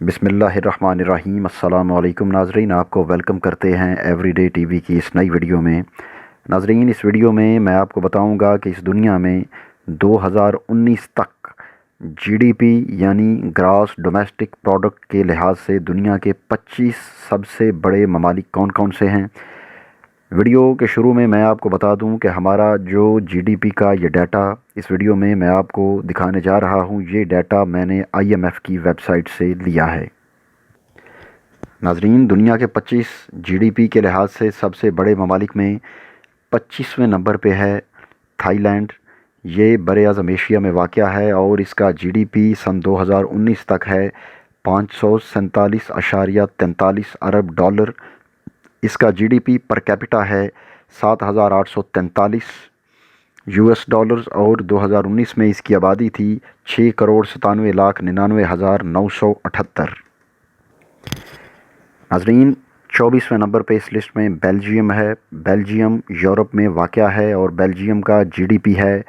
بسم اللہ الرحمن الرحیم۔ السلام علیکم ناظرین، آپ کو ویلکم کرتے ہیں ایوری ڈے ٹی وی کی اس نئی ویڈیو میں۔ ناظرین، اس ویڈیو میں آپ کو بتاؤں گا کہ اس دنیا میں 2019 تک جی ڈی پی یعنی گراس ڈومیسٹک پروڈکٹ کے لحاظ سے دنیا کے 25 سب سے بڑے ممالک کون کون سے ہیں۔ ویڈیو کے شروع میں آپ کو بتا دوں کہ ہمارا جو جی ڈی پی کا یہ ڈیٹا اس ویڈیو میں آپ کو دکھانے جا رہا ہوں، یہ ڈیٹا میں نے آئی ایم ایف کی ویب سائٹ سے لیا ہے۔ ناظرین، دنیا کے 25 جی ڈی پی کے لحاظ سے سب سے بڑے ممالک میں 25ویں نمبر پہ ہے تھائی لینڈ۔ یہ بر اعظم ایشیا میں واقع ہے اور اس کا جی ڈی پی سن 2019 تک ہے 547.43 ارب ڈالر۔ اس کا G D P per capita ہے 7,843 یو ایس ڈالرز اور 2019 میں اس کی آبادی تھی 6,97,99,978۔ ناظرین، 24ویں نمبر پہ اس لسٹ میں بیلجیم ہے۔ بیلجیم یورپ میں واقع ہے اور بیلجیم کا جی ڈی پی ہے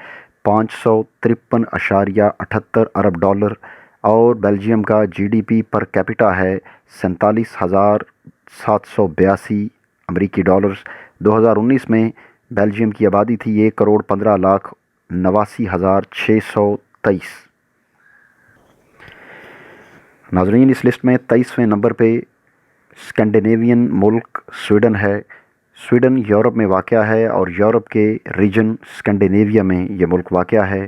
553.78 ارب ڈالر اور بیلجیم کا G D P per capita ہے 47,782 امریکی ڈالرز۔ 2019 میں بیلجیم کی آبادی تھی 1,15,89,623۔ ناظرین، اس لسٹ میں 23ویں نمبر پہ اسکینڈینیوین ملک سویڈن ہے۔ سویڈن یورپ میں واقع ہے اور یورپ کے ریجن اسکینڈینیویا میں یہ ملک واقع ہے۔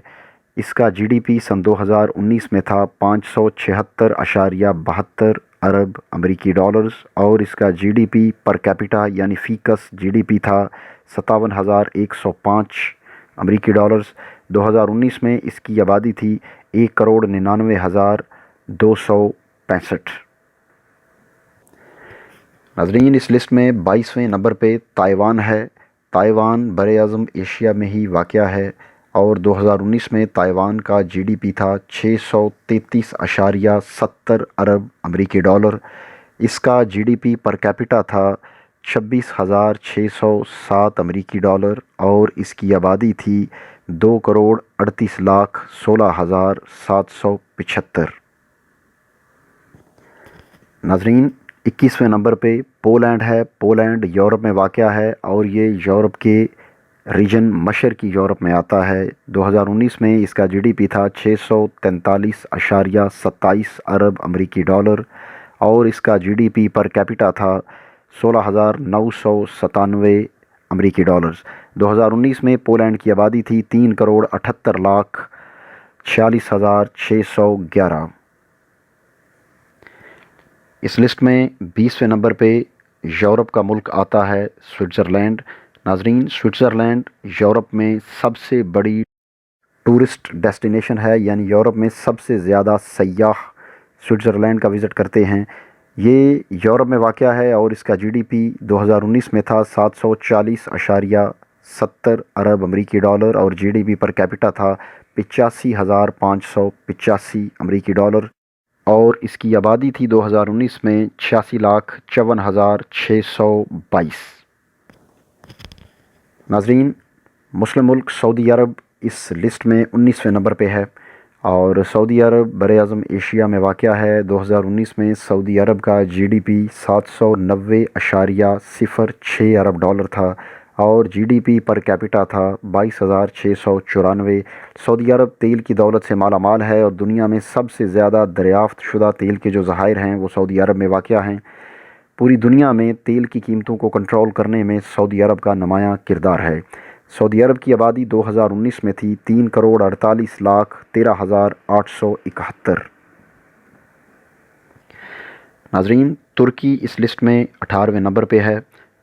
اس کا جی ڈی پی سن 2019 میں تھا 576.72 ارب امریکی ڈالرز اور اس کا G D P per capita یعنی فیکس جی ڈی پی تھا 57,105 امریکی ڈالرز۔ 2019 میں اس کی آبادی تھی 1,99,265۔ ناظرین، اس لسٹ میں 22ویں نمبر پہ تائیوان ہے۔ تائیوان بر اعظم ایشیا میں ہی واقع ہے اور 2019 میں تائیوان کا جی ڈی پی تھا 633.70 ارب امریکی ڈالر۔ اس کا G D P per capita تھا 26,607 امریکی ڈالر اور اس کی آبادی تھی 2,38,16,775۔ ناظرین، 21ویں نمبر پہ پولینڈ ہے۔ پولینڈ یورپ میں واقع ہے اور یہ یورپ کے ریجن مشرقی یورپ میں آتا ہے۔ 2019 میں اس کا جی ڈی پی تھا 643.27 ارب امریکی ڈالر اور اس کا G D P per capita تھا 16,997 امریکی ڈالرز۔ 2019 میں پولینڈ کی آبادی تھی 3,78,46,611۔ اس لسٹ میں 20ویں نمبر پہ یورپ کا ملک آتا ہے سوئٹزرلینڈ۔ ناظرین، سوئٹزرلینڈ یورپ میں سب سے بڑی ٹورسٹ ڈیسٹینیشن ہے، یعنی یورپ میں سب سے زیادہ سیاح سوئٹزرلینڈ کا وزٹ کرتے ہیں۔ یہ یورپ میں واقع ہے اور اس کا جی ڈی پی 2019 میں تھا 740.70 ارب امریکی ڈالر اور جی ڈی پی پر کیپٹا تھا 85,585 امریکی ڈالر اور اس کی آبادی تھی 2019 میں 86,54,622۔ ناظرین، مسلم ملک سعودی عرب اس لسٹ میں 19ویں نمبر پہ ہے اور سعودی عرب بر اعظم ایشیا میں واقع ہے۔ 2019 میں سعودی عرب کا جی ڈی پی 790.06 ارب ڈالر تھا اور جی ڈی پی پر کیپٹا تھا 22,694۔ سعودی عرب تیل کی دولت سے مالا مال ہے اور دنیا میں سب سے زیادہ دریافت شدہ تیل کے جو ذخائر ہیں وہ سعودی عرب میں واقع ہیں۔ پوری دنیا میں تیل کی قیمتوں کو کنٹرول کرنے میں سعودی عرب کا نمایاں کردار ہے۔ سعودی عرب کی آبادی 2019 میں تھی 3,48,13,871۔ ناظرین، ترکی اس لسٹ میں 18ویں نمبر پہ ہے۔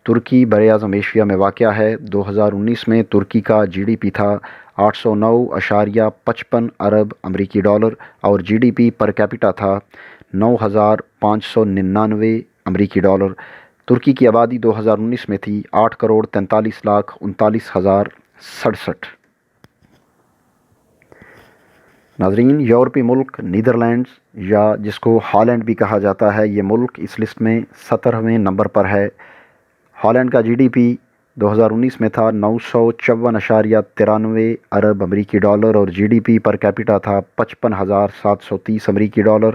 ترکی بر اعظم ایشیا میں واقع ہے۔ 2019 میں ترکی کا جی ڈی پی تھا 809.55 ارب امریکی ڈالر اور جی ڈی پی پر کیپٹا تھا 9,599 امریکی ڈالر۔ ترکی کی آبادی 2019 میں تھی 8,43,39,067۔ ناظرین، یورپی ملک نیدرلینڈز یا جس کو ہالینڈ بھی کہا جاتا ہے، یہ ملک اس لسٹ میں 17ویں نمبر پر ہے۔ ہالینڈ کا جی ڈی پی 2019 میں تھا 954.93 ارب امریکی ڈالر اور جی ڈی پی پر کیپٹا تھا 55,730 امریکی ڈالر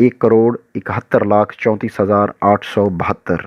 1,71,34,872।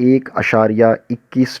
1.21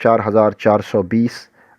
4,420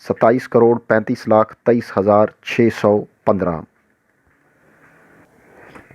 27,35,23,615।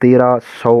1300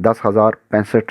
10,065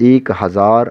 1000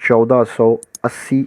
1480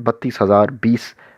32,020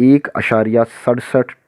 1.67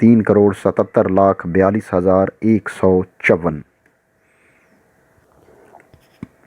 3,77,42,154।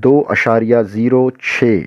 2.06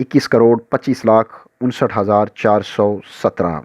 21,25,59,417।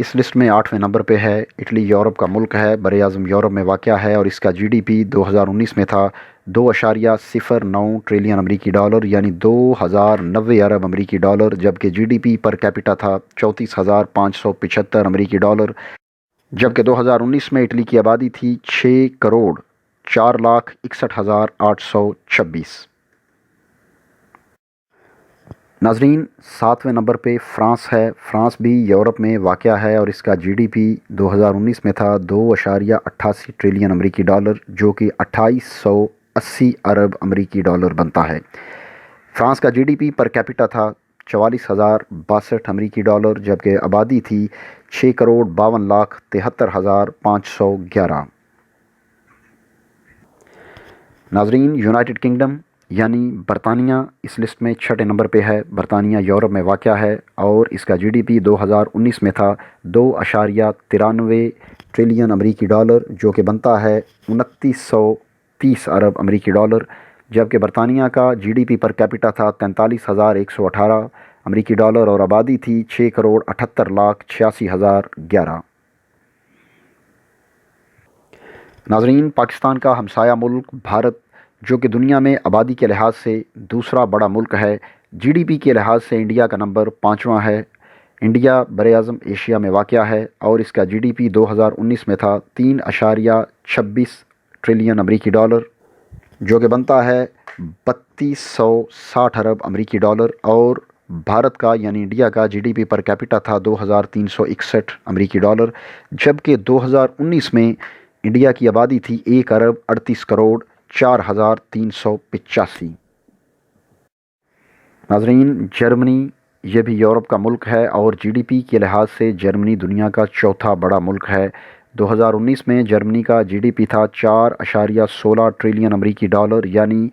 اس لسٹ میں 8ویں نمبر پہ ہے۔ اٹلی یورپ کا ملک ہے، بر اعظم یورپ میں واقع ہے اور اس کا جی ڈی پی 2019 میں تھا 2.09 ٹریلین امریکی ڈالر یعنی 2090 ارب امریکی ڈالر، جبکہ جی ڈی پی پر کیپٹا تھا 34,575 امریکی ڈالر، جبکہ 2019 میں اٹلی کی آبادی تھی 6,04,61,826۔ ناظرین، 7ویں نمبر پہ فرانس ہے۔ فرانس بھی یورپ میں واقع ہے اور اس کا جی ڈی پی 2019 میں تھا 2.88 ٹریلین امریکی ڈالر، جو کہ 2880 ارب امریکی ڈالر بنتا ہے۔ فرانس کا G D P per capita تھا 44,062 امریکی ڈالر، جبکہ آبادی تھی 6,52,73,511۔ ناظرین، یونائٹڈ کنگڈم یعنی برطانیہ اس لسٹ میں 6 نمبر پہ ہے۔ برطانیہ یورپ میں واقع ہے اور اس کا جی ڈی پی 2019 میں تھا 2.93 ٹریلین امریکی ڈالر، جو کہ بنتا ہے 2930 ارب امریکی ڈالر، جبکہ برطانیہ کا G D P per capita تھا 43,118 امریکی ڈالر اور آبادی تھی 6,78,86,011۔ ناظرین، پاکستان کا ہمسایہ ملک بھارت، جو کہ دنیا میں آبادی کے لحاظ سے دوسرا بڑا ملک ہے، جی ڈی پی کے لحاظ سے انڈیا کا نمبر 5واں ہے۔ انڈیا براعظم ایشیا میں واقع ہے اور اس کا جی ڈی پی 2019 میں تھا 3.26 ٹریلین امریکی ڈالر، جو کہ بنتا ہے 3260 ارب امریکی ڈالر، اور بھارت کا یعنی انڈیا کا G D P per capita تھا 2361 امریکی ڈالر، جبکہ 2019 میں انڈیا کی آبادی تھی 1,38,04,385۔ ناظرین، جرمنی یہ بھی یورپ کا ملک ہے اور جی ڈی پی کے لحاظ سے جرمنی دنیا کا چوتھا بڑا ملک ہے۔ 2019 میں جرمنی کا جی ڈی پی تھا 4.16 ٹریلین امریکی ڈالر یعنی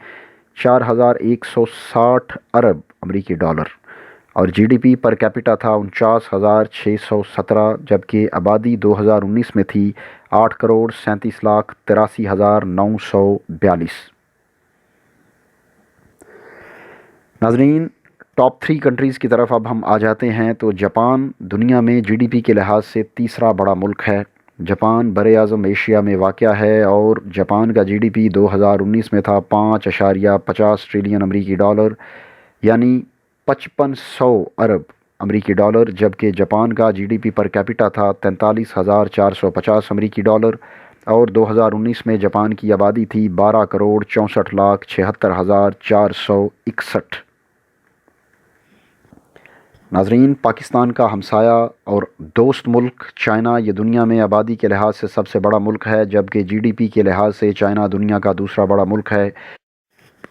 4,160 ارب امریکی ڈالر، اور جی ڈی پی پر کیپٹا تھا 49,617، جبکہ آبادی 2019 میں تھی 8,37,83,942۔ ناظرین، ٹاپ 3 کنٹریز کی طرف اب ہم آ جاتے ہیں تو جاپان دنیا میں جی ڈی پی کے لحاظ سے تیسرا بڑا ملک ہے۔ جاپان بر اعظم ایشیا میں واقع ہے اور جاپان کا جی ڈی پی 2019 میں تھا 5.50 ٹریلین امریکی ڈالر یعنی 5500 ارب امریکی ڈالر، جبکہ جاپان کا G D P per capita تھا 43,450 امریکی ڈالر، اور 2019 میں جاپان کی آبادی تھی 12,64,76,461۔ ناظرین، پاکستان کا ہمسایہ اور دوست ملک چائنا یہ دنیا میں آبادی کے لحاظ سے سب سے بڑا ملک ہے، جبکہ جی ڈی پی کے لحاظ سے چائنا دنیا کا دوسرا بڑا ملک ہے۔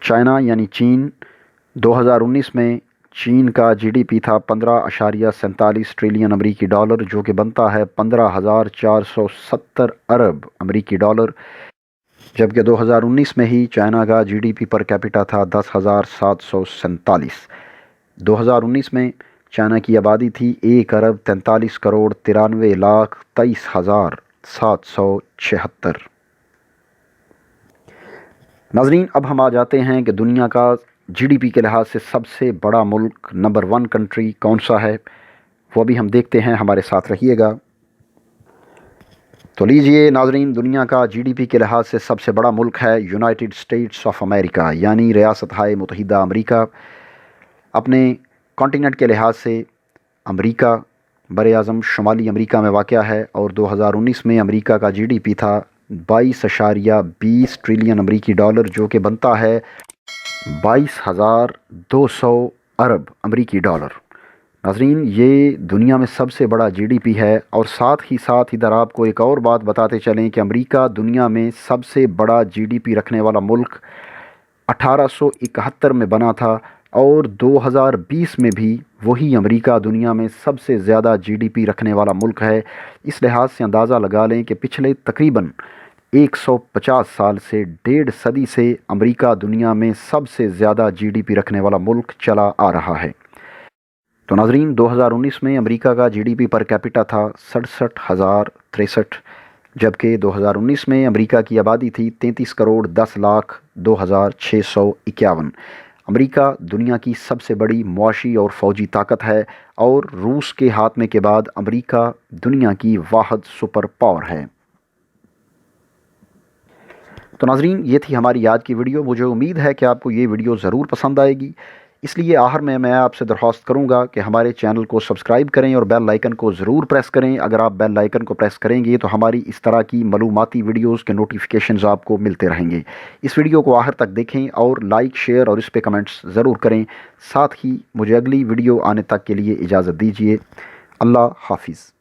چائنا یعنی چین، 2019 میں چین کا جی ڈی پی تھا 15.47 ٹریلین امریکی ڈالر، جو کہ بنتا ہے 15,470 ارب امریکی ڈالر، جبکہ 2019 میں ہی چائنا کا G D P per capita تھا 10,747۔ 2019 میں چائنا کی آبادی تھی 1,43,93,23,776۔ ناظرین، اب ہم آ جاتے ہیں کہ دنیا کا جی ڈی پی کے لحاظ سے سب سے بڑا ملک نمبر 1 کنٹری کون سا ہے، وہ بھی ہم دیکھتے ہیں، ہمارے ساتھ رہیے گا۔ تو لیجئے ناظرین، دنیا کا جی ڈی پی کے لحاظ سے سب سے بڑا ملک ہے یونائٹڈ اسٹیٹس آف امریکہ یعنی ریاستہائے متحدہ امریکہ۔ اپنے کانٹیننٹ کے لحاظ سے امریکہ بر اعظم شمالی امریکہ میں واقع ہے اور 2019 میں امریکہ کا جی ڈی پی تھا 22.20 ٹریلین امریکی ڈالر، جو کہ بنتا ہے 22,200 ارب امریکی ڈالر۔ ناظرین، یہ دنیا میں سب سے بڑا جی ڈی پی ہے، اور ساتھ ہی ادھر آپ کو ایک اور بات بتاتے چلیں کہ امریکہ دنیا میں سب سے بڑا جی ڈی پی رکھنے والا ملک 1871 میں بنا تھا، اور 2020 میں بھی وہی امریکہ دنیا میں سب سے زیادہ جی ڈی پی رکھنے والا ملک ہے۔ اس لحاظ سے اندازہ لگا لیں کہ پچھلے تقریباً 150 سال سے 1.5 صدی سے امریکہ دنیا میں سب سے زیادہ جی ڈی پی رکھنے والا ملک چلا آ رہا ہے۔ تو ناظرین، 2019 میں امریکہ کا G D P per capita تھا 67,063، جبکہ 2019 میں امریکہ کی آبادی تھی 33,10,02,651۔ امریکہ دنیا کی سب سے بڑی معاشی اور فوجی طاقت ہے اور روس کے خاتمے کے بعد امریکہ دنیا کی واحد سپر پاور ہے۔ تو ناظرین، یہ تھی ہماری آج کی ویڈیو۔ مجھے امید ہے کہ آپ کو یہ ویڈیو ضرور پسند آئے گی، اس لیے آخر میں آپ سے درخواست کروں گا کہ ہمارے چینل کو سبسکرائب کریں اور بیل آئیکن کو ضرور پریس کریں۔ اگر آپ بیل آئیکن کو پریس کریں گے تو ہماری اس طرح کی معلوماتی ویڈیوز کے نوٹیفیکیشنز آپ کو ملتے رہیں گے۔ اس ویڈیو کو آخر تک دیکھیں اور لائک، شیئر اور اس پہ کمنٹس ضرور کریں۔ ساتھ ہی مجھے اگلی ویڈیو آنے تک کے لیے اجازت دیجیے۔ اللہ حافظ۔